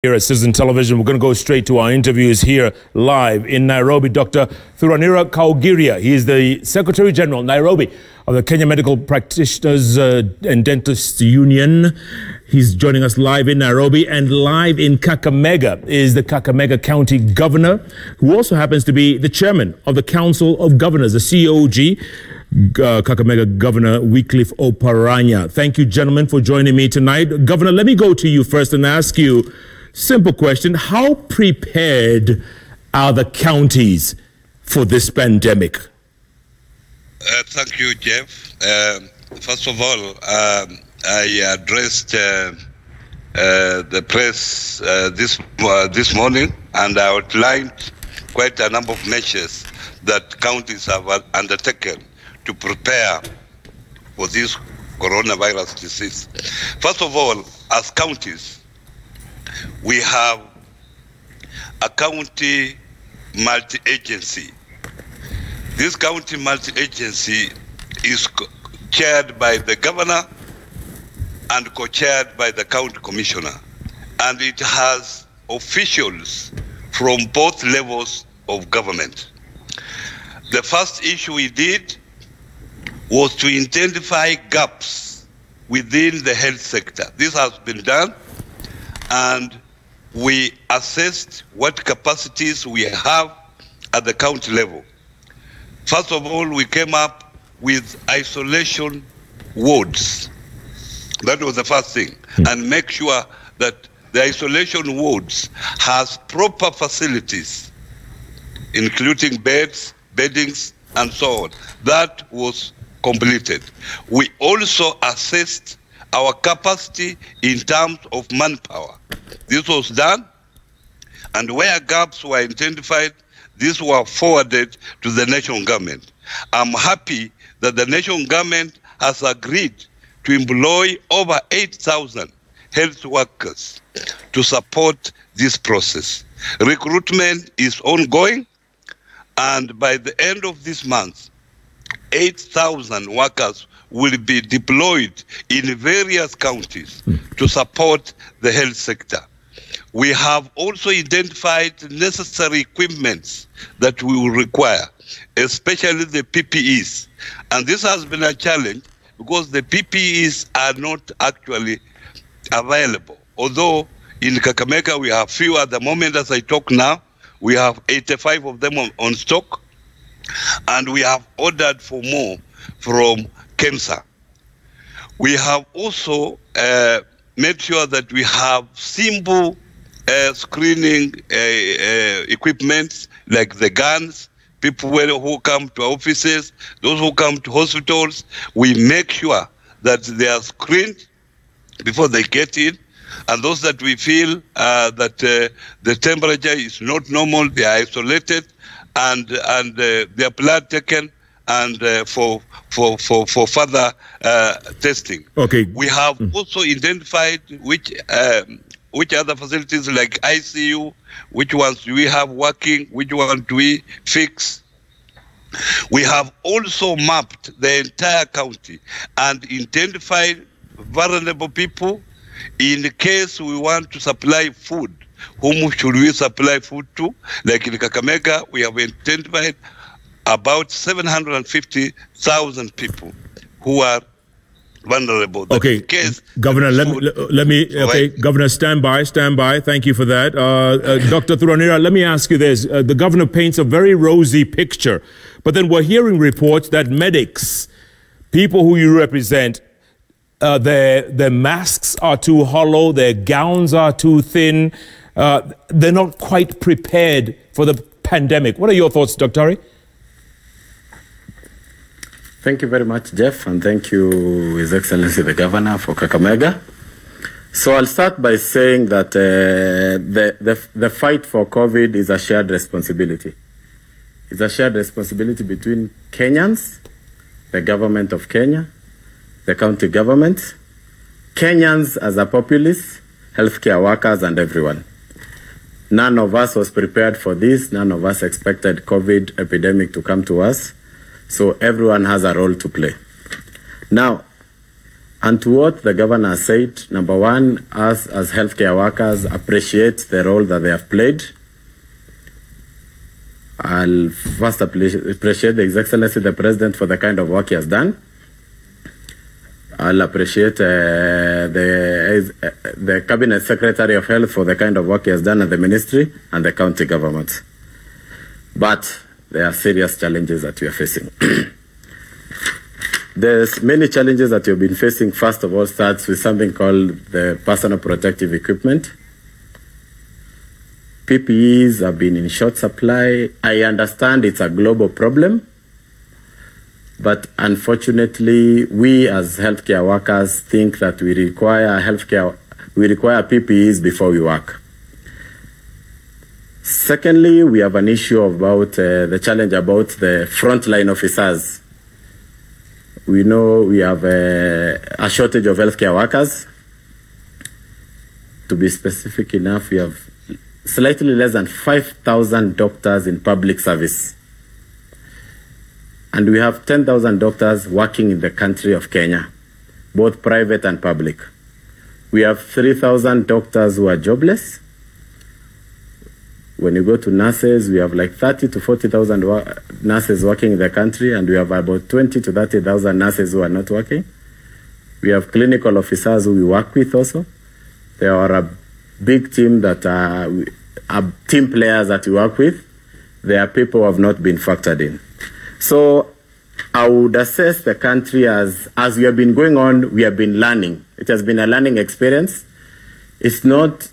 Here at Citizen Television, we're going to go straight to our interviews here live in Nairobi. Dr. Thuranira Kaugiria, he is the Secretary General, Nairobi, of the Kenya Medical Practitioners and Dentists Union. He's joining us live in Nairobi, and live in Kakamega is the Kakamega County Governor, who also happens to be the Chairman of the Council of Governors, the COG. Kakamega Governor Wycliffe Oparanya. Thank you, gentlemen, for joining me tonight. Governor, let me go to you first and ask you, simple question, how prepared are the counties for this pandemic? Thank you, Jeff. First of all, I addressed the press this morning, and I outlined quite a number of measures that counties have undertaken to prepare for this coronavirus disease. First of all, as counties, we have a county multi-agency. This county multi-agency is chaired by the governor and co-chaired by the county commissioner. And it has officials from both levels of government. The first issue we did was to identify gaps within the health sector. This has been done, and we assessed what capacities we have at the county level. First of all, we came up with isolation wards. That was the first thing, and make sure that the isolation wards has proper facilities, including beds, beddings, and so on. That was completed. We also assessed our capacity in terms of manpower. This was done, and where gaps were identified, these were forwarded to the national government. I'm happy that the national government has agreed to employ over 8,000 health workers to support this process. Recruitment is ongoing, and by the end of this month, 8,000 workers will be deployed in various counties to support the health sector. We have also identified necessary equipments that we will require, especially the PPEs. And this has been a challenge because the PPEs are not actually available. Although in Kakamega we have few at the moment as I talk now, we have 85 of them on stock, and we have ordered for more from KEMSA. We have also made sure that we have simple screening equipment like the guns. People who come to offices, those who come to hospitals, we make sure that they are screened before they get in. And those that we feel that the temperature is not normal, they are isolated, and their blood taken and for further testing. Okay. We have also identified which other facilities like ICU, which ones do we have working, which ones do we fix. We have also mapped the entire county and identified vulnerable people. In case we want to supply food, whom should we supply food to? Like in Kakamega, we have identified about 750,000 people who are vulnerable. Okay, Governor, let me Governor, stand by. Thank you for that. Dr. Thuranira, let me ask you this. The governor paints a very rosy picture, but then we're hearing reports that medics, people who you represent, their masks are too hollow, their gowns are too thin, they're not quite prepared for the pandemic. What are your thoughts, Dr. Thank you very much, Jeff, and thank you, His Excellency the Governor, for Kakamega. So I'll start by saying that the fight for COVID is a shared responsibility. It's a shared responsibility between Kenyans, the government of Kenya, the county government, Kenyans as a populace, healthcare workers, and everyone. None of us was prepared for this. None of us expected COVID epidemic to come to us. So everyone has a role to play. Now, And to what the governor said, number one, us as healthcare workers appreciate the role that they have played. I'll first appreciate His Excellency the President for the kind of work he has done. I'll appreciate the Cabinet Secretary of Health for the kind of work he has done at the ministry and the county government. But there are serious challenges that we are facing. There's many challenges that you've been facing. First of all, starts with something called the personal protective equipment. PPEs have been in short supply. I understand it's a global problem, but unfortunately, we as healthcare workers think that we require PPEs before we work. Secondly, we have an issue about the challenge about the frontline officers. We know we have a shortage of healthcare workers. To be specific enough, we have slightly less than 5,000 doctors in public service. And we have 10,000 doctors working in the country of Kenya, both private and public. We have 3,000 doctors who are jobless. When you go to nurses, we have like 30 to 40,000 nurses working in the country, and we have about 20 to 30,000 nurses who are not working. We have clinical officers who we work with also. There are a big team that are team players that we work with. There are people who have not been factored in. So I would assess the country as we have been going on, we have been learning. It has been a learning experience. It's not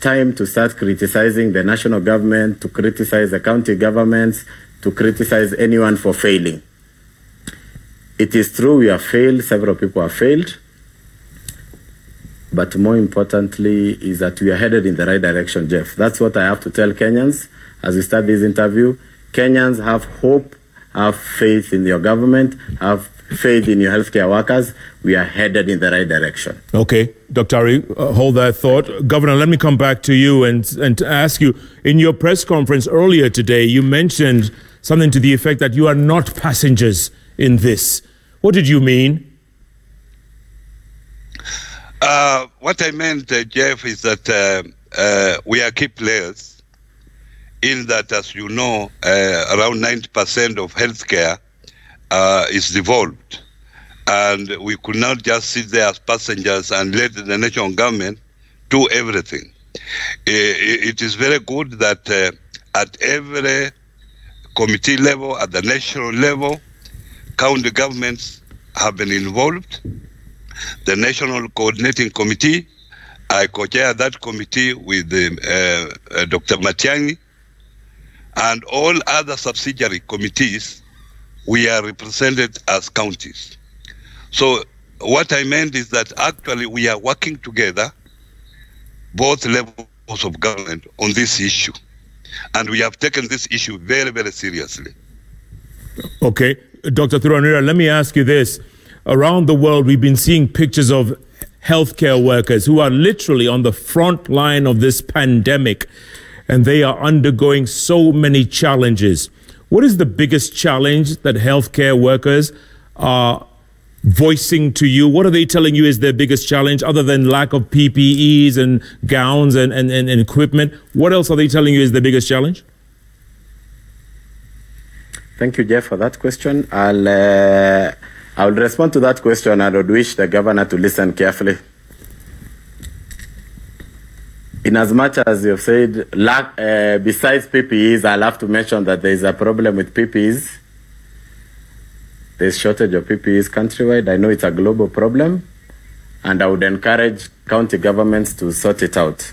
time to start criticizing the national government, to criticize the county governments, to criticize anyone for failing. It is true we have failed, several people have failed, but more importantly is that we are headed in the right direction, Jeff. That's what I have to tell Kenyans as we start this interview. Kenyans have hope, have faith in your government, have faith in your healthcare workers. We are headed in the right direction. Okay, Dr. Ari, hold that thought. Governor, let me come back to you and ask you, in your press conference earlier today, you mentioned something to the effect that you are not passengers in this. What did you mean? What I meant, Jeff, is that we are key players in that, as you know, around 90% of healthcare is devolved, and we could not just sit there as passengers and let the national government do everything. It is very good that at every committee level, at the national level, county governments have been involved. The National Coordinating Committee, I co-chair that committee with Dr. Matiang'i, and all other subsidiary committees. We are represented as counties. So what I meant is that actually we are working together, both levels of government, on this issue. And we have taken this issue very, very seriously. Okay. Dr. Thuranira, let me ask you this. Around the world, we've been seeing pictures of healthcare workers who are literally on the front line of this pandemic, and they are undergoing so many challenges. What is the biggest challenge that healthcare workers are voicing to you? What are they telling you is their biggest challenge, other than lack of PPEs and gowns and equipment? What else are they telling you is the biggest challenge? Thank you, Jeff, for that question. I'll respond to that question, and I would wish the governor to listen carefully. In as much as you've said, besides PPEs, I'll have to mention that there is a problem with PPEs. There's shortage of PPEs countrywide. I know it's a global problem, and I would encourage county governments to sort it out.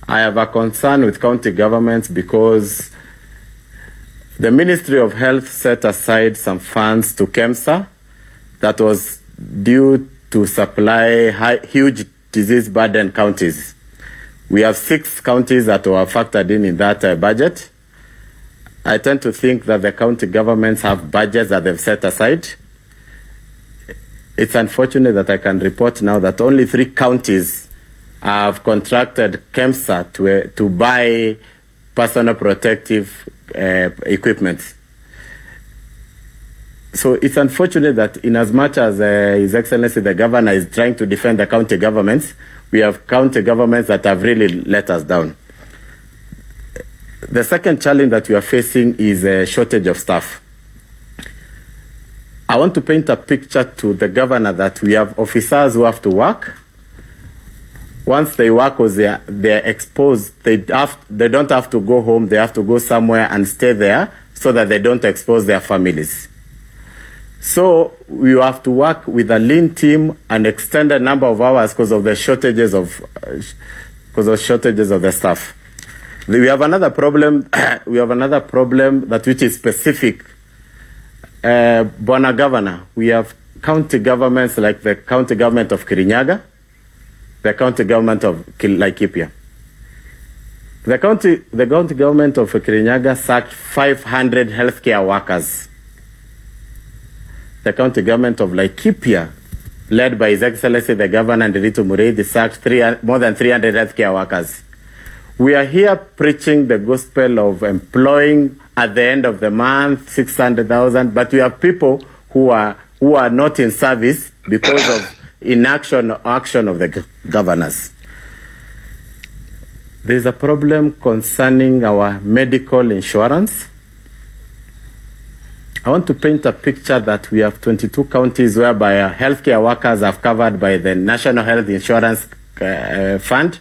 I have a concern with county governments because the Ministry of Health set aside some funds to KEMSA that was due to supply huge disease burden counties. We have 6 counties that were factored in that budget. I tend to think that the county governments have budgets that they've set aside. It's unfortunate that I can report now that only 3 counties have contracted KEMSA to buy personal protective equipment. So it's unfortunate that in as much as His Excellency the Governor is trying to defend the county governments, we have county governments that have really let us down. The second challenge that we are facing is a shortage of staff. I want to paint a picture to the Governor that we have officers who have to work. Once they work or they're exposed, they don't have to go home, they have to go somewhere and stay there so that they don't expose their families. So we have to work with a lean team and extend the number of hours because of the shortages of the staff. We have another problem. We have another problem which is specific. Bona Governor, we have county governments like the county government of Kirinyaga, the county government of Laikipia. The county government of Kirinyaga sacked 500 healthcare workers. The county government of Laikipia, led by His Excellency the Governor Nderitu Muredi, sacked more than 300 healthcare workers. We are here preaching the gospel of employing at the end of the month 600,000, but we have people who are not in service because of inaction or action of the governors. There is a problem concerning our medical insurance. I want to paint a picture that we have 22 counties whereby healthcare workers are covered by the National Health Insurance Fund.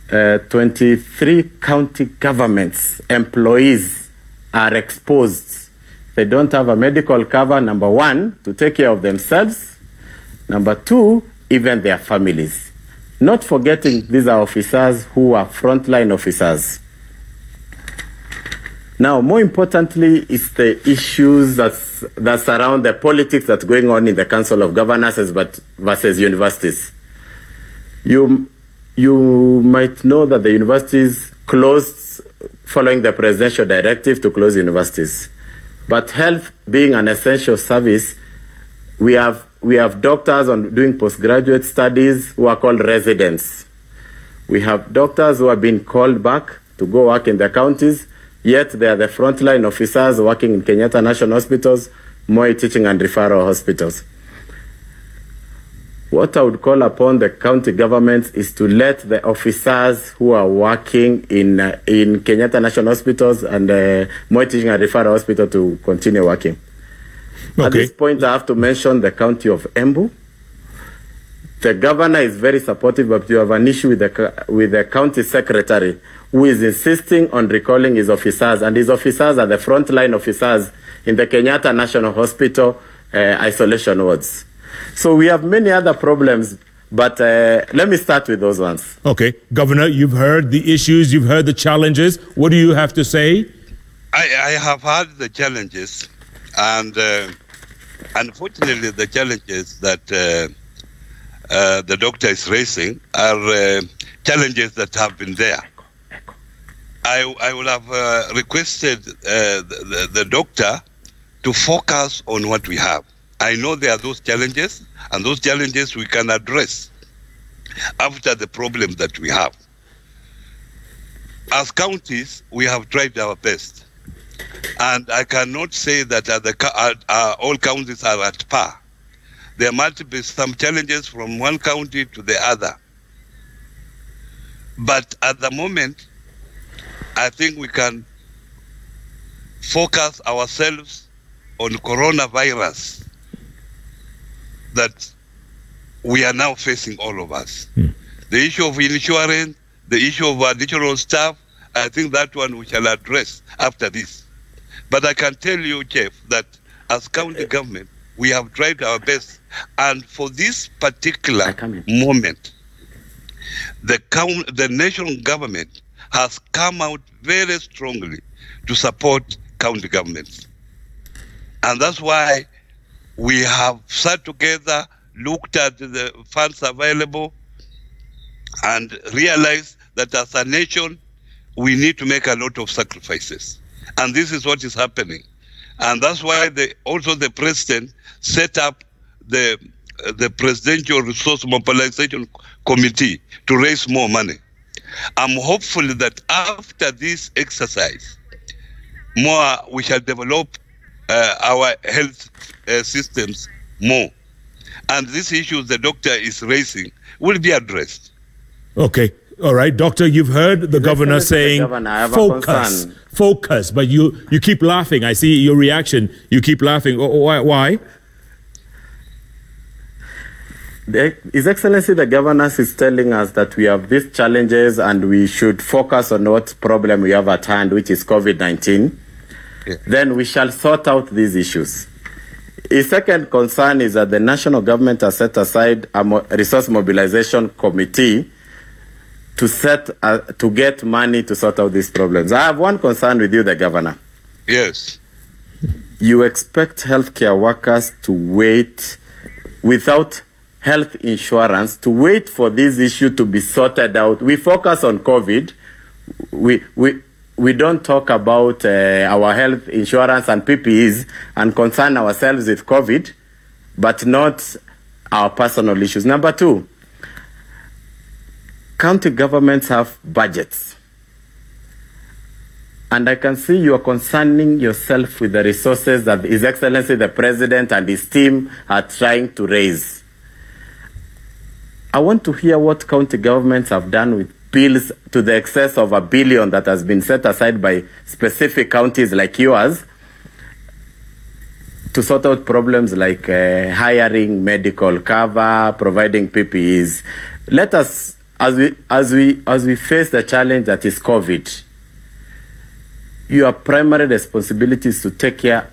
23 county governments, employees are exposed. They don't have a medical cover, number one, to take care of themselves. Number two, even their families. Not forgetting these are officers who are frontline officers. Now, more importantly, is the issues that surround the politics that's going on in the Council of Governors versus universities. You might know that the universities closed following the presidential directive to close universities. But health being an essential service, we have doctors doing postgraduate studies who are called residents. We have doctors who have been called back to go work in the counties, yet they are the frontline officers working in Kenyatta National Hospitals, Moi Teaching and Referral Hospitals. What I would call upon the county governments is to let the officers who are working in Kenyatta National Hospitals and Moi Teaching and Referral Hospital to continue working. Okay. At this point, I have to mention the county of Embu. The governor is very supportive, but you have an issue with the county secretary who is insisting on recalling his officers, and his officers are the frontline officers in the Kenyatta National Hospital isolation wards. So we have many other problems, but let me start with those ones. Okay. Governor, you've heard the issues, you've heard the challenges. What do you have to say? I have heard the challenges, and unfortunately the challenges that the doctor is raising are challenges that have been there. I would have requested the doctor to focus on what we have. I know there are those challenges, and those challenges we can address after the problem that we have. As counties, we have tried our best. And I cannot say that all counties are at par. There might be some challenges from one county to the other. But at the moment, I think we can focus ourselves on coronavirus that we are now facing, all of us. The issue of insurance, the issue of additional staff, I think that one we shall address after this. But I can tell you, Jeff, that as county government, we have tried our best. And for this particular moment, the national government has come out very strongly to support county governments. And that's why we have sat together, looked at the funds available, and realized that as a nation, we need to make a lot of sacrifices. And this is what is happening. And that's why also the president set up the Presidential Resource Mobilization Committee to raise more money. I'm hopeful that after this exercise, we shall develop our health systems more. And these issues the doctor is raising will be addressed. Okay. All right, Doctor, you've heard the governor saying focus, but you keep laughing. I see your reaction. You keep laughing. Why? His Excellency the Governor is telling us that we have these challenges and we should focus on what problem we have at hand, which is COVID-19. Yeah. Then we shall sort out these issues. His second concern is that the national government has set aside a resource mobilization committee to get money to sort out these problems. I have one concern with you, the Governor. Yes. You expect healthcare workers to wait without health insurance, to wait for this issue to be sorted out. We focus on COVID. We don't talk about our health insurance and PPEs and concern ourselves with COVID, but not our personal issues. Number two, county governments have budgets. And I can see you are concerning yourself with the resources that His Excellency the President and his team are trying to raise. I want to hear what county governments have done with bills to the excess of $1 billion that has been set aside by specific counties like yours to sort out problems like hiring medical cover, providing PPEs. Let us, as we face the challenge that is COVID, your primary responsibility is to take care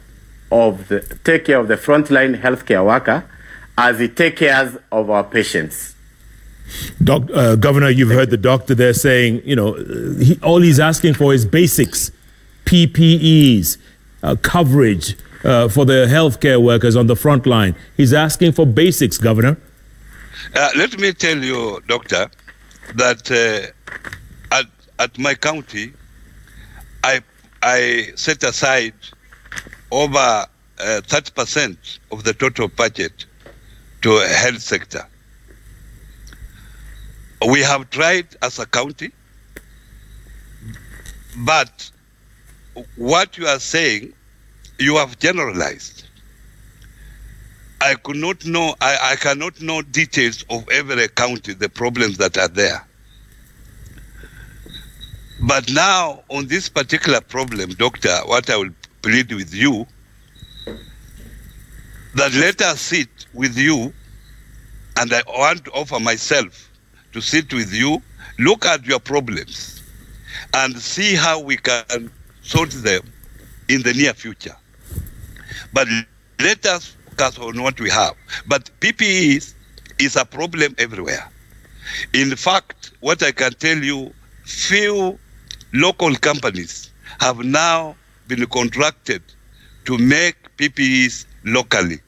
of the frontline healthcare worker as he takes care of our patients. Governor, you've heard the doctor there saying, you know, all he's asking for is basics, PPEs, coverage for the healthcare workers on the front line. He's asking for basics, Governor. Let me tell you, Doctor, that at my county, I set aside over 30% of the total budget to a health sector. We have tried as a county, but what you are saying, you have generalized. I cannot know details of every county, the problems that are there. But now, on this particular problem, Doctor, what I will plead with you, that let us sit with you, and I want to offer myself to sit with you, look at your problems, and see how we can sort them in the near future. But let us focus on what we have. But PPEs is a problem everywhere. In fact, what I can tell you, few local companies have now been contracted to make PPEs locally.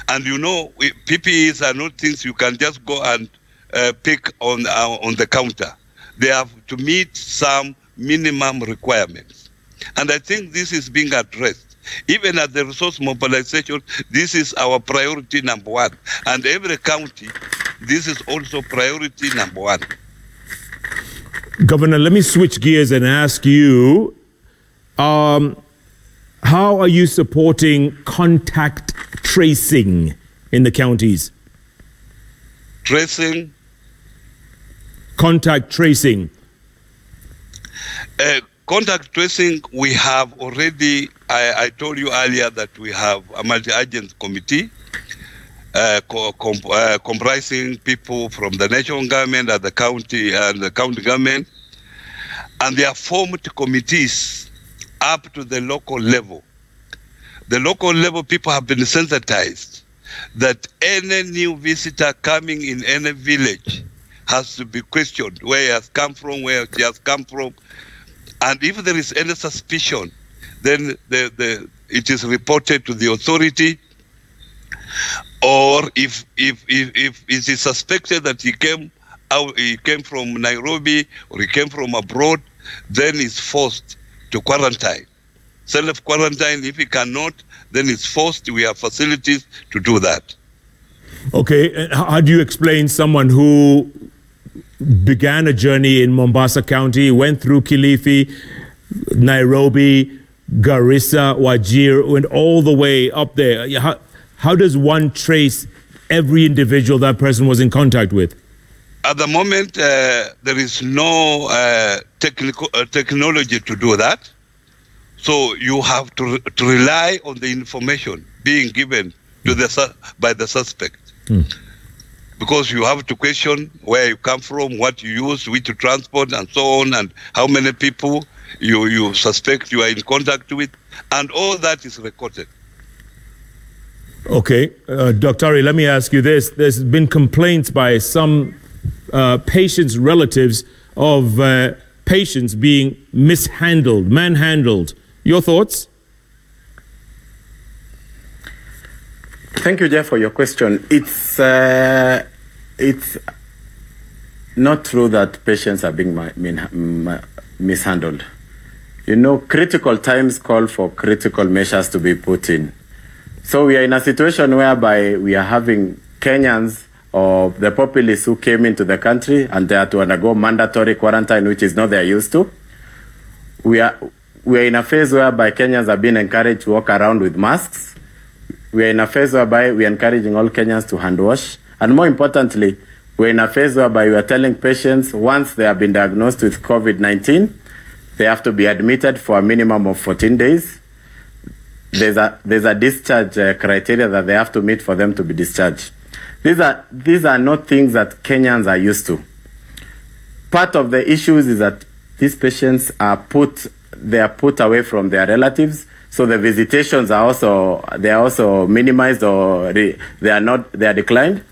And you know, PPEs are not things you can just go and pick on the counter. They have to meet some minimum requirements. And I think this is being addressed. Even at the resource mobilization, this is our priority number one. And every county, this is also priority number one. Governor, let me switch gears and ask you, how are you supporting contact tracing in the counties? Tracing? Contact tracing. Contact tracing, we have already, I told you earlier that we have a multi-agent committee comprising people from the national government and the county government, and they have formed committees up to the local level. The local level people have been sensitized that any new visitor coming in any village has to be questioned where he has come from, where he has come from. And if there is any suspicion, then it is reported to the authority. Or if it is suspected that he came from Nairobi or he came from abroad, then he's forced to quarantine. Self-quarantine, if he cannot, then it's forced. We have facilities to do that. Okay, how do you explain someone who began a journey in Mombasa County, went through Kilifi, Nairobi, Garissa, Wajir, went all the way up there. How does one trace every individual that person was in contact with? At the moment, there is no technology to do that. So you have to rely on the information being given to by the suspect. Because you have to question where you come from, what you use, which transport, and so on, and how many people you suspect you are in contact with, and all that is recorded. Okay, Dr. Ari, let me ask you this. There's been complaints by some patients' relatives of patients being mishandled, manhandled. Your thoughts? Thank you, Jeff, for your question. It's not true that patients are being mishandled. You know, critical times call for critical measures to be put in. So we are in a situation whereby we are having Kenyans or the populace who came into the country and they are to undergo mandatory quarantine, which is not their used to. We are in a phase whereby Kenyans are being encouraged to walk around with masks. We are in a phase whereby we are encouraging all Kenyans to hand wash. And more importantly, we're in a phase whereby we are telling patients once they have been diagnosed with COVID-19, they have to be admitted for a minimum of 14 days. There's a discharge criteria that they have to meet for them to be discharged. These are not things that Kenyans are used to. Part of the issues is that these patients are put away from their relatives, so the visitations are also minimized or they are declined.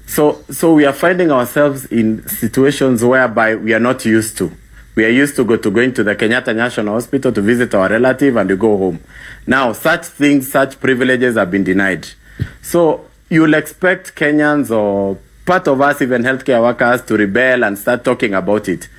So we are finding ourselves in situations whereby we are not used to. We are used to going to the Kenyatta National Hospital to visit our relative and to go home. Now, such privileges have been denied. So you'll expect Kenyans or part of us, even healthcare workers, to rebel and start talking about it.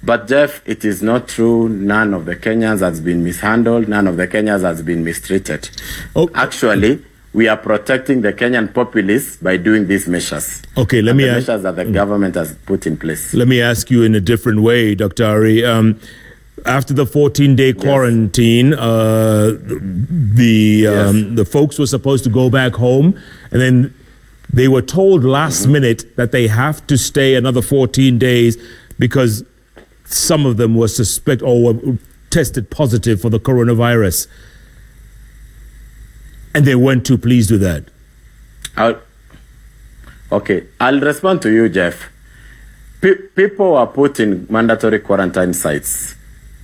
But Jeff, it is not true. None of the Kenyans has been mishandled. None of the Kenyans has been mistreated. Oh. Actually, we are protecting the Kenyan populace by doing these measures. Okay, let me measures that the government has put in place. Let me ask you in a different way, Dr. Ari. After the 14-day quarantine, the folks were supposed to go back home, and then they were told last minute that they have to stay another 14 days because some of them were were tested positive for the coronavirus. And they weren't too pleased with that. I'll respond to you, Jeff. People were put in mandatory quarantine sites.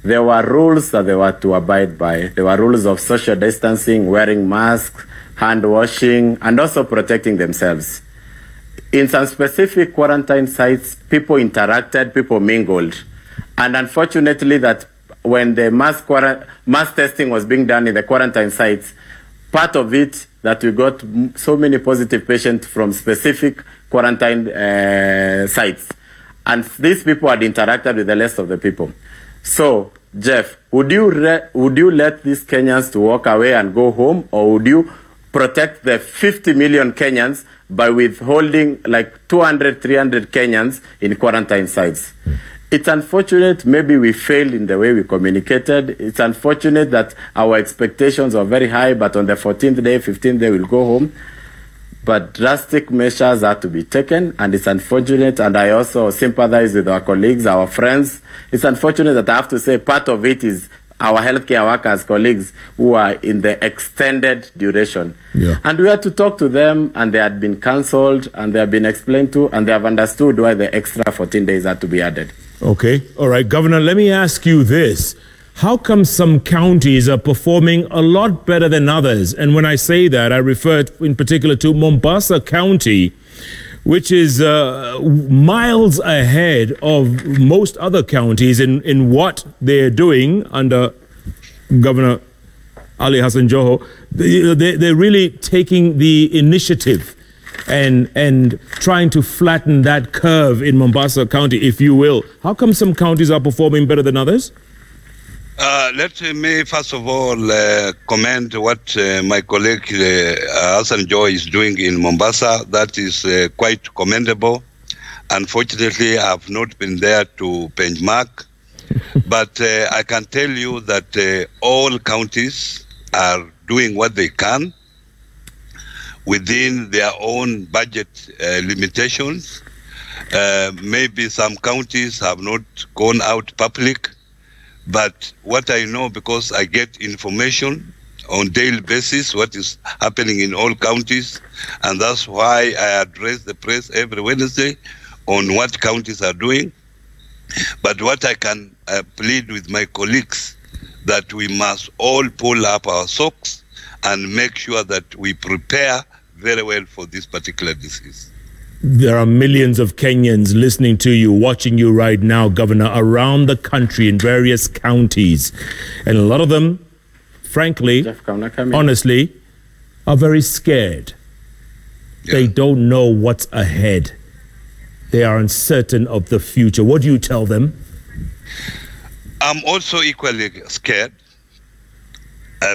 There were rules that they were to abide by. There were rules of social distancing, wearing masks, hand washing, and also protecting themselves. In some specific quarantine sites, people interacted, people mingled. And unfortunately, that when the mass testing was being done in the quarantine sites, part of it that we got so many positive patients from specific quarantine sites. And these people had interacted with the rest of the people. So, Jeff, would you let these Kenyans to walk away and go home, or would you protect the 50 million Kenyans by withholding like 200, 300 Kenyans in quarantine sites? It's unfortunate, maybe we failed in the way we communicated. It's unfortunate that our expectations are very high, but on the 14th day, 15th day, we'll go home. But drastic measures are to be taken, and it's unfortunate, and I also sympathize with our colleagues, our friends. It's unfortunate that I have to say part of it is our healthcare workers, colleagues, who are in the extended duration. Yeah. And we had to talk to them, and they had been cancelled, and they have been explained to, and they have understood why the extra 14 days had to be added. Okay. All right. Governor, let me ask you this. How come some counties are performing a lot better than others? And when I say that, I refer in particular to Mombasa County, which is miles ahead of most other counties in what they're doing under Governor Ali Hassan Joho. They're really taking the initiative and trying to flatten that curve in Mombasa County, if you will. How come some counties are performing better than others? Let me first of all commend what my colleague Hassan Joho is doing in Mombasa. That is quite commendable. Unfortunately, I have not been there to benchmark But I can tell you that all counties are doing what they can within their own budget limitations. Maybe some counties have not gone out public, but what I know, because I get information on daily basis what is happening in all counties, and that's why I address the press every Wednesday on what counties are doing. But what I can plead with my colleagues, that we must all pull up our socks and make sure that we prepare very well for this particular disease. There are millions of Kenyans listening to you, watching you right now, Governor, around the country in various counties. And a lot of them, frankly, honestly, are very scared. Yeah. They don't know what's ahead. They are uncertain of the future. What do you tell them? I'm also equally scared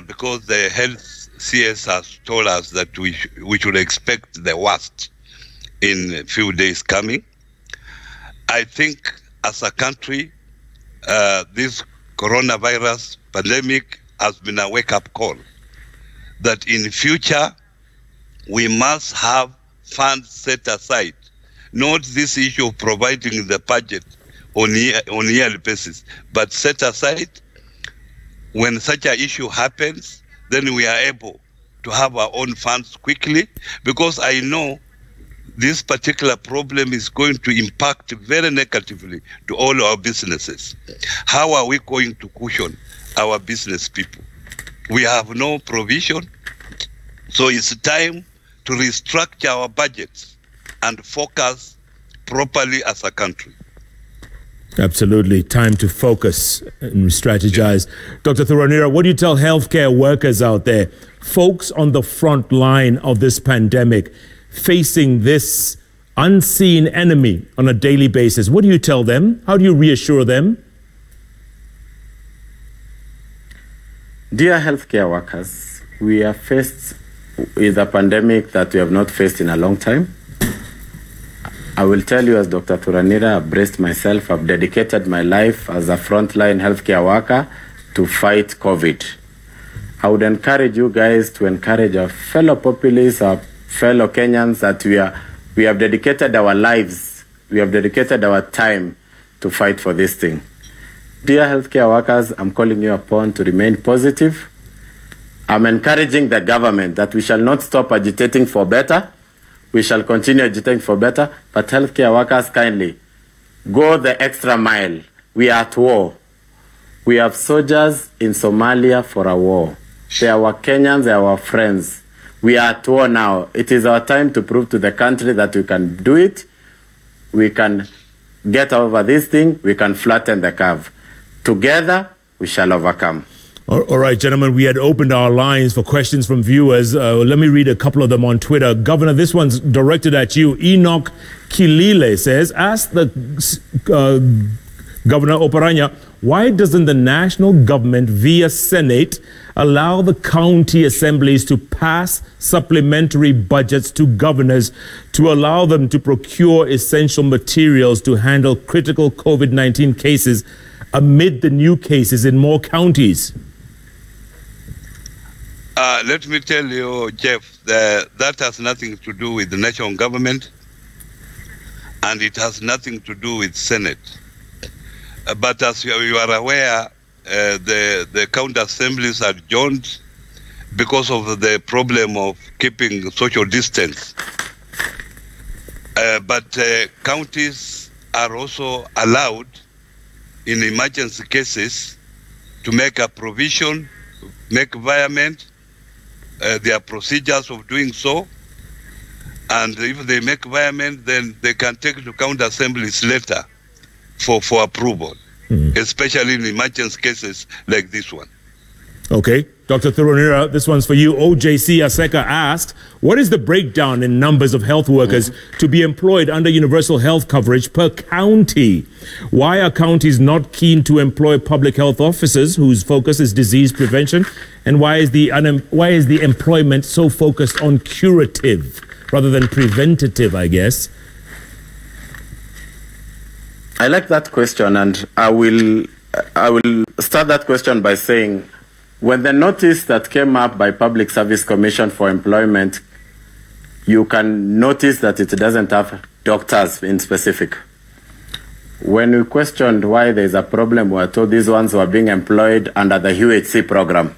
because the health CS has told us that we should expect the worst in a few days coming. I think as a country, this coronavirus pandemic has been a wake-up call that in future we must have funds set aside, not this issue of providing the budget on yearly basis, but set aside. When such an issue happens, then we are able to have our own funds quickly, because I know this particular problem is going to impact very negatively to all our businesses. How are we going to cushion our business people? We have no provision, so it's time to restructure our budgets and focus properly as a country. Absolutely. Time to focus and strategize. Dr. Thuranira, what do you tell healthcare workers out there, folks on the front line of this pandemic, facing this unseen enemy on a daily basis? What do you tell them? How do you reassure them? Dear healthcare workers, we are faced with a pandemic that we have not faced in a long time. I will tell you, as Dr. Thuranira, I've braced myself, I've dedicated my life as a frontline healthcare worker to fight COVID. I would encourage you guys to encourage our fellow populists, our fellow Kenyans, that we have dedicated our lives, we have dedicated our time to fight for this thing. Dear healthcare workers, I'm calling you upon to remain positive. I'm encouraging the government that we shall not stop agitating for better. We shall continue agitating for better, but healthcare workers, kindly go the extra mile. We are at war. We have soldiers in Somalia for a war. They are our Kenyans, they are our friends. We are at war now. It is our time to prove to the country that we can do it. We can get over this thing. We can flatten the curve. Together, we shall overcome. All right, gentlemen, we had opened our lines for questions from viewers. Let me read a couple of them on Twitter. Governor, this one's directed at you. Enoch Kilile says, ask the Governor Oparanya, why doesn't the national government via Senate allow the county assemblies to pass supplementary budgets to governors to allow them to procure essential materials to handle critical COVID-19 cases amid the new cases in more counties? Let me tell you, Jeff, that has nothing to do with the national government, and it has nothing to do with Senate. But as you are aware, the county assemblies are adjourned because of the problem of keeping social distance. But counties are also allowed, in emergency cases, to make a provision, make environment. There are procedures of doing so, and if they make environment, then they can take to county assemblies later for approval, especially in emergency cases like this one. Okay. Dr. Thuranira, this one's for you. OJC Aseka asked, what is the breakdown in numbers of health workers to be employed under universal health coverage per county? Why are counties not keen to employ public health officers whose focus is disease prevention? And why is the employment so focused on curative rather than preventative, I guess? I like that question, and I will I will start that question by saying, when the notice that came up by Public Service Commission for Employment, you can notice that it doesn't have doctors in specific. When we questioned why there's a problem, we were told these ones were being employed under the UHC program.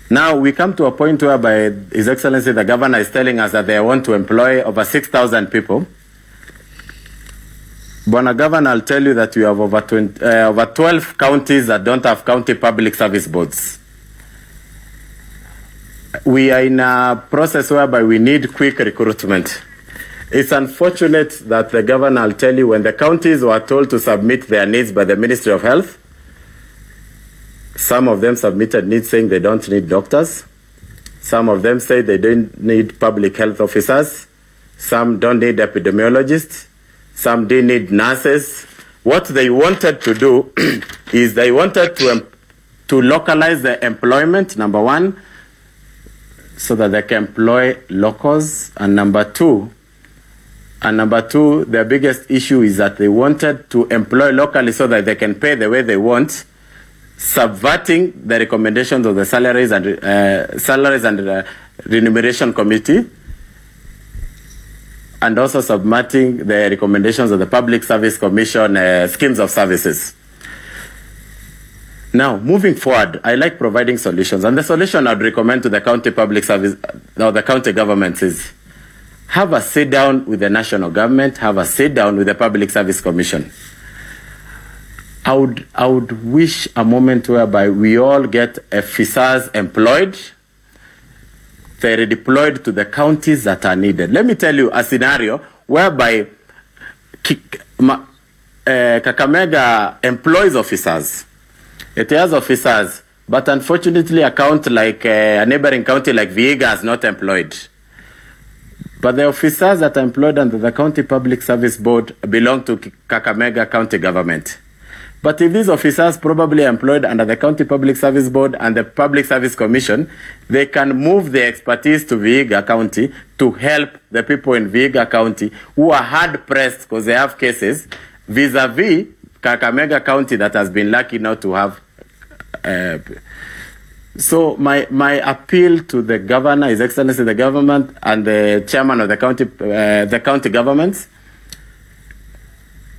Now we come to a point whereby His Excellency the Governor is telling us that they want to employ over 6,000 people. Bwana Governor, I'll tell you that we have over 12 counties that don't have county public service boards. We are in a process whereby we need quick recruitment. It's unfortunate that the Governor, I'll tell you, when the counties were told to submit their needs by the Ministry of Health, some of them submitted needs saying they don't need doctors. Some of them say they don't need public health officers. Some don't need epidemiologists. Some didn't need nurses. What they wanted to do is they wanted to localize the employment, number one, so that they can employ locals, and number two, their biggest issue is that they wanted to employ locally so that they can pay the way they want, subverting the recommendations of the Salaries and Remuneration Committee, and also subverting the recommendations of the Public Service Commission schemes of services. Now, moving forward, I like providing solutions, and the solution I'd recommend to the county public service or the county governments is have a sit down with the national government, have a sit down with the Public Service Commission. I would wish a moment whereby we all get officers employed, they're redeployed to the counties that are needed. Let me tell you a scenario whereby Kakamega employs officers. It has officers, but unfortunately a county like a neighboring county like Vihiga is not employed. But the officers that are employed under the County Public Service Board belong to Kakamega County Government. But if these officers probably employed under the County Public Service Board and the Public Service Commission, they can move their expertise to Vihiga County to help the people in Vihiga County who are hard-pressed because they have cases vis-a-vis Kakamega County that has been lucky not to have. So my appeal to the Governor, His Excellency the Government, and the Chairman of the county governments,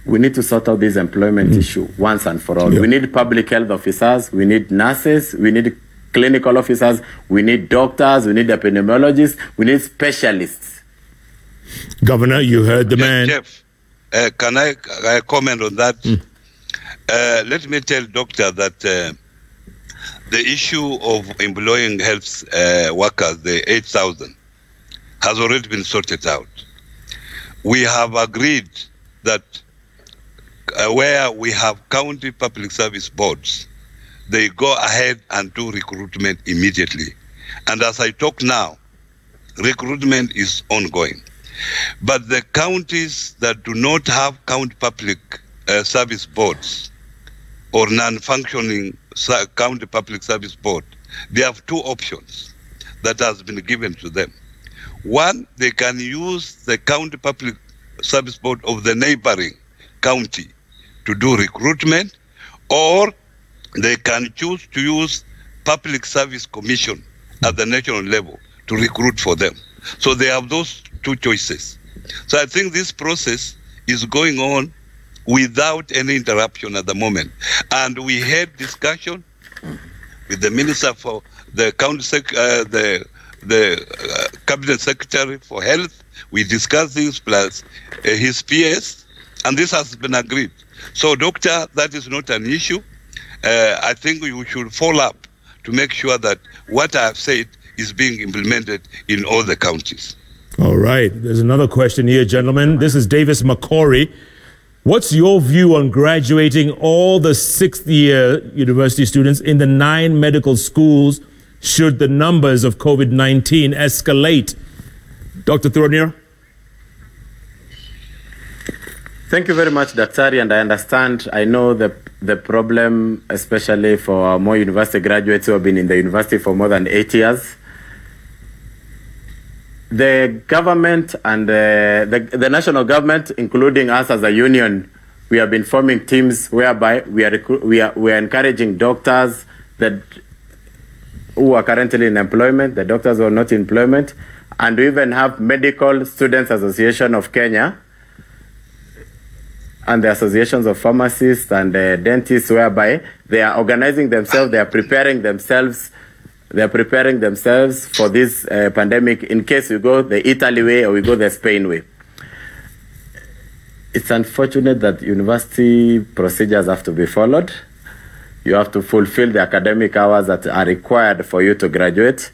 we need to sort out this employment issue once and for all. Yeah. We need public health officers, we need nurses, we need clinical officers, we need doctors, we need epidemiologists, we need specialists. Governor, you heard the man. Jeff, can I comment on that? Let me tell Doctor that the issue of employing health workers, the 8,000, has already been sorted out. We have agreed that where we have county public service boards, they go ahead and do recruitment immediately. And as I talk now, recruitment is ongoing. But the counties that do not have county public service boards or non-functioning county public service board, they have two options that has been given to them. One, they can use the county public service board of the neighboring county to do recruitment, or they can choose to use Public Service Commission at the national level to recruit for them. So they have those two choices. So I think this process is going on without any interruption at the moment. And we had discussion with the Minister for the County Cabinet Secretary for Health. We discussed this plus his PS, and this has been agreed. So, Doctor, that is not an issue. I think we should follow up to make sure that what I have said is being implemented in all the counties. All right. There's another question here, gentlemen. This is Davis McCory. What's your view on graduating all the sixth-year university students in the 9 medical schools should the numbers of COVID-19 escalate? Dr. Thuranira? Thank you very much, Daktari, and I understand. I know the problem, especially for more university graduates who have been in the university for more than 8 years. The government and the national government, including us as a union, we have been forming teams whereby we are encouraging doctors that who are currently in employment, the doctors who are not in employment, and we even have Medical Students Association of Kenya and the associations of pharmacists and dentists, whereby they are organizing themselves, they are preparing themselves for this pandemic in case we go the Italy way or we go the Spain way. It's unfortunate that university procedures have to be followed. You have to fulfill the academic hours that are required for you to graduate.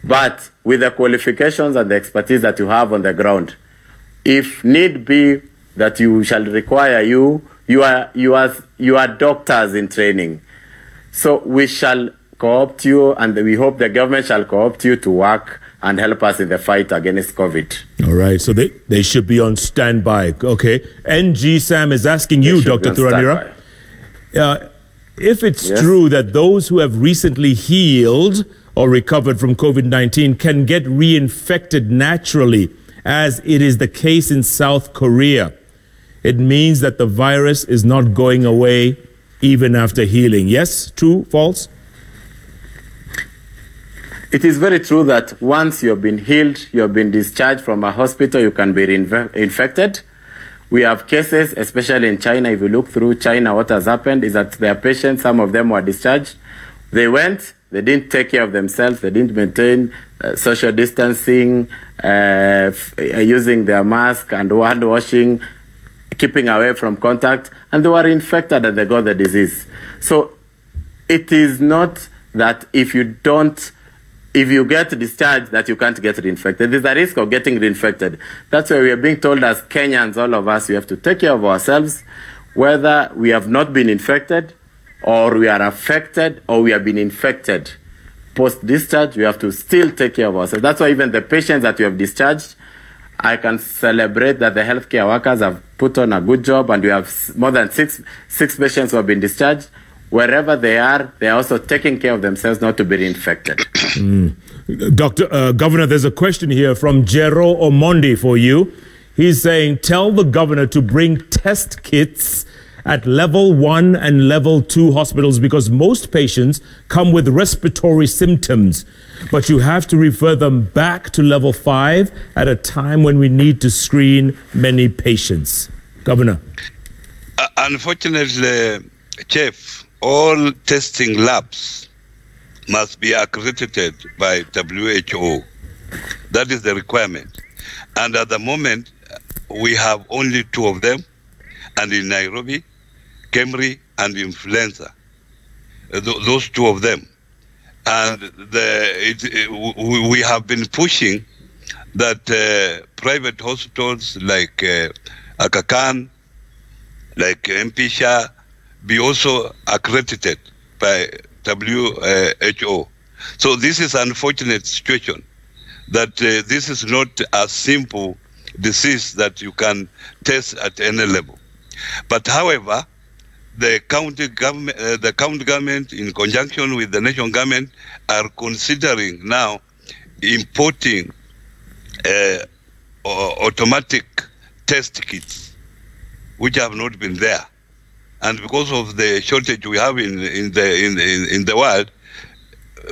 But with the qualifications and the expertise that you have on the ground, if need be that you shall require you are doctors in training. So we shall co-opt you, and we hope the government shall co-opt you to work and help us in the fight against COVID. All right, so they should be on standby. Okay, NG Sam is asking you, Dr. Thuranira, if it's true that those who have recently healed or recovered from COVID-19 can get reinfected naturally, as it is the case in South Korea, it means that the virus is not going away even after healing. Yes? True? False? It is very true that once you have been healed, you have been discharged from a hospital, you can be infected. We have cases, especially in China. If you look through China, what has happened is that their patients, some of them were discharged. They went, they didn't take care of themselves, they didn't maintain social distancing, using their mask and hand washing, keeping away from contact, and they were infected and they got the disease. So it is not that if you get discharged that you can't get reinfected. There's a risk of getting reinfected. That's why we are being told as Kenyans, all of us, we have to take care of ourselves, whether we have not been infected or we are affected or we have been infected. Post-discharge, we have to still take care of ourselves. That's why even the patients that we have discharged, I can celebrate that the healthcare workers have put on a good job, and we have more than six patients who have been discharged. Wherever they are also taking care of themselves not to be reinfected. Governor, there's a question here from Jero Omondi for you. He's saying, tell the governor to bring test kits at level 1 and level 2 hospitals, because most patients come with respiratory symptoms, but you have to refer them back to level 5 at a time when we need to screen many patients. Governor. Unfortunately, Chief, all testing labs must be accredited by WHO. That is the requirement. And at the moment, we have only 2 of them, and in Nairobi, Kemri and influenza. Those 2 of them. And we have been pushing that private hospitals like Aga Khan, like MP Shah, be also accredited by WHO. So this is an unfortunate situation, that this is not a simple disease that you can test at any level. But however, the county government in conjunction with the national government are considering now importing automatic test kits, which have not been there. And because of the shortage we have in the world,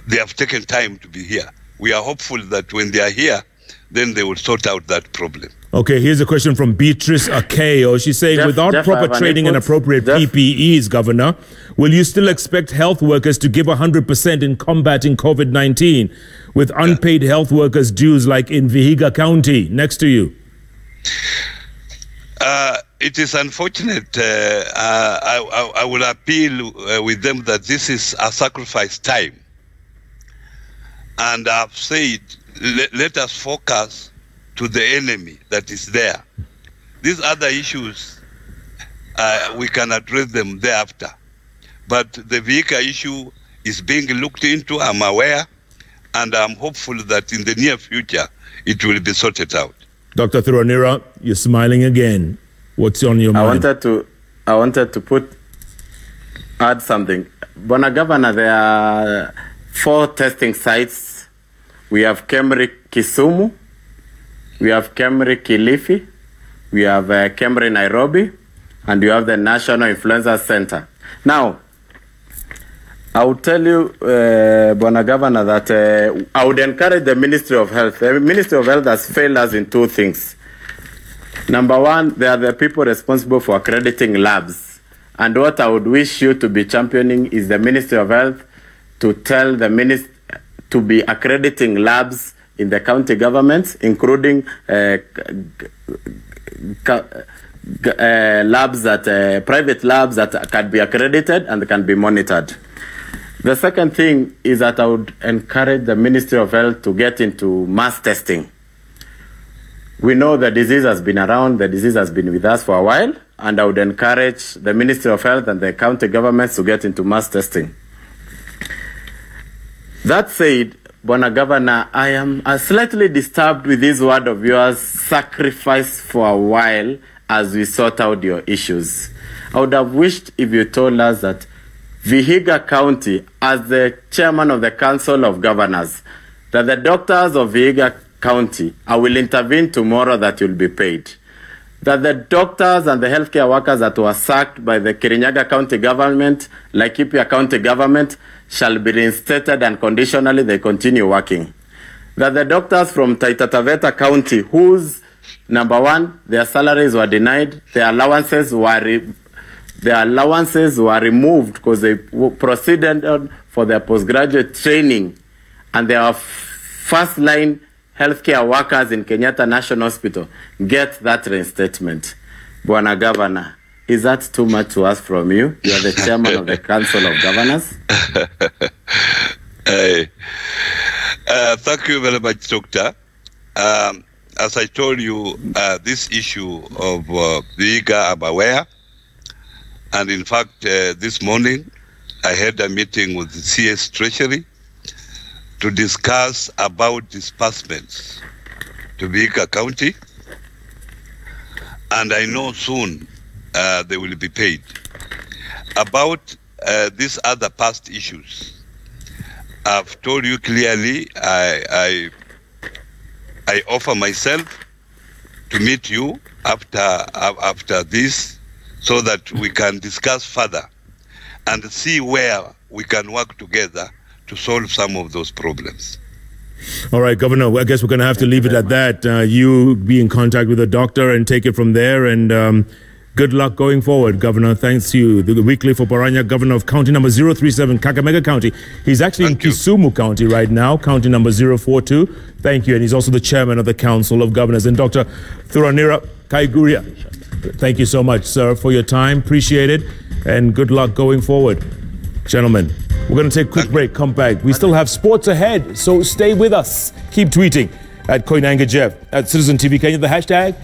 they have taken time to be here. We are hopeful that when they are here, then they will sort out that problem. Okay, here's a question from Beatrice Akeo. She's saying, without proper training and appropriate PPEs, Governor, will you still expect health workers to give 100% in combating COVID-19 with unpaid health workers' dues like in Vihiga County? Next to you. It is unfortunate. I will appeal with them that this is a sacrifice time. And I've said, let us focus to the enemy that is there. These other issues, we can address them thereafter. But the vehicle issue is being looked into, I'm aware, and I'm hopeful that in the near future, it will be sorted out. Dr. Thuranira, you're smiling again. What's on your mind? I wanted to add something. Bona Governor, there are 4 testing sites. We have Kemri Kisumu, we have Kemri Kilifi, we have Kemri Nairobi, and you have the National Influenza Center. Now, I would tell you, Bwana Governor, that I would encourage the Ministry of Health. The Ministry of Health has failed us in two things. Number one, they are the people responsible for accrediting labs. And what I would wish you to be championing is the Ministry of Health to tell the minister to be accrediting labs in the county governments, including labs that private labs that can be accredited and can be monitored. The second thing is that I would encourage the Ministry of Health to get into mass testing. We know the disease has been around, the disease has been with us for a while, and I would encourage the Ministry of Health and the county governments to get into mass testing. That said, Bwana Governor, I am slightly disturbed with this word of yours, sacrifice for a while as we sort out your issues. I would have wished if you told us that Vihiga County, as the chairman of the Council of Governors, that the doctors of Vihiga County, I will intervene tomorrow that you'll be paid. That the doctors and the healthcare workers that were sacked by the Kirinyaga County government, Laikipia County government, shall be reinstated and conditionally they continue working. That the doctors from Taita Taveta County, whose, number one, their salaries were denied, their allowances were removed because they proceeded for their postgraduate training, and they are first-line healthcare workers in Kenyatta National Hospital get that reinstatement. Bwana Governor, is that too much to ask from you? You are the chairman of the Council of Governors. Thank you very much, Doctor. As I told you, this issue of Vihiga, I'm aware. And in fact, this morning, I had a meeting with the CS Treasury to discuss about disbursements to Vihiga County. And I know soon they will be paid. About these other past issues, I've told you clearly, I offer myself to meet you after this, so that we can discuss further and see where we can work together to solve some of those problems. All right, Governor, I guess we're going to have to leave it at that. You be in contact with the doctor and take it from there. And good luck going forward, Governor. Thanks to you. The weekly for Oparanya, Governor of County number 037, Kakamega County. He's actually in Kisumu County right now, County number 042. Thank you. And he's also the chairman of the Council of Governors. And Dr. Thuranira Kaiguria, thank you so much, sir, for your time. Appreciate it. And good luck going forward. Gentlemen, we're going to take a quick break. Come back. We still have sports ahead, so stay with us. Keep tweeting at KOINANGE Jeff, at Citizen TV Kenya. The hashtag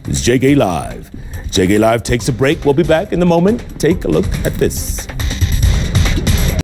is JK Live. JK Live takes a break. We'll be back in a moment. Take a look at this.